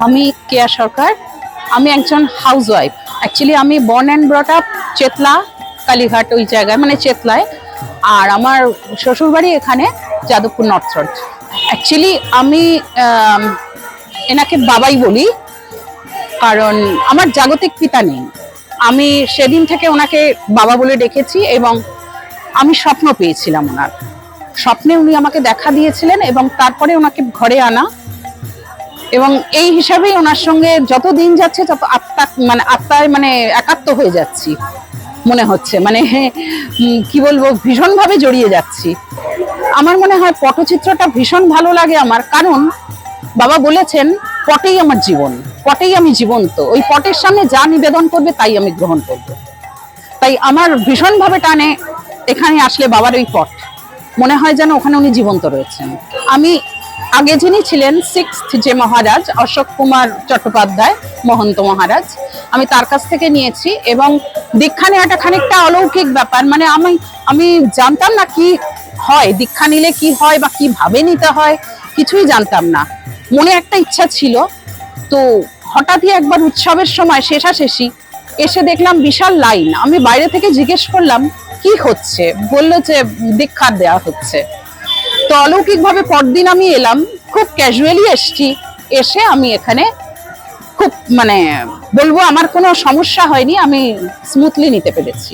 আমি কেয়া সরকার। আমি একজন হাউসওয়াইফ। অ্যাকচুয়ালি আমি born and brought up Chetla, Kalighat ওই জায়গায়, মানে চেতলায়। আর আমার শ্বশুরবাড়ি এখানে যাদবপুর নর্থ রোড। অ্যাকচুয়ালি আমি এনাকে বাবাই বলি, কারণ আমার জাগতিক পিতা নেই। আমি সেদিন থেকে ওনাকে বাবা বলে ডেকেছি এবং আমি স্বপ্ন পেয়েছিলাম ওনার। স্বপ্নে উনি আমাকে দেখা দিয়েছিলেন এবং তারপরে ওনাকে ঘরে আনা, এবং এই হিসাবেই ওনার সঙ্গে যত দিন যাচ্ছে তত আত্মায় একাত্ম হয়ে যাচ্ছি মনে হচ্ছে। কি বলবো, ভীষণভাবে জড়িয়ে যাচ্ছি। আমার মনে হয় পটচিত্রটা ভীষণ ভালো লাগে আমার, কারণ বাবা বলেছেন পটেই আমার জীবন, পটেই আমি জীবন্ত। ওই পটের সামনে যা নিবেদন করবে তাই আমি গ্রহণ করব। তাই আমার ভীষণভাবে টানে এখানে আসলে বাবার ওই পট, মনে হয় যেন ওখানে উনি জীবন্ত রয়েছেন। আমি আগে যিনি ছিলেন সিক্সথ যে মহারাজ অশোক কুমার চট্টোপাধ্যায় মহন্ত মহারাজ, আমি তার কাছ থেকে নিয়েছি। এবং দীক্ষা নেওয়াটা খানিকটা অলৌকিক ব্যাপার। আমি জানতাম না কি হয়, দীক্ষা নিলে কি হয় বা কিভাবে নিতে হয়, কিছুই জানতাম না। মনে একটা ইচ্ছা ছিল, তো হঠাৎই একবার উৎসবের সময় শেষাশেষি এসে দেখলাম বিশাল লাইন। আমি বাইরে থেকে জিজ্ঞেস করলাম কি হচ্ছে, বললো যে দীক্ষা দেওয়া হচ্ছে। তো অলৌকিকভাবে পরদিন আমি এলাম, খুব ক্যাজুয়ালি এসছি। এসে আমি এখানে খুব বলবো আমার কোনো সমস্যা হয়নি, আমি স্মুথলি নিতে পেরেছি।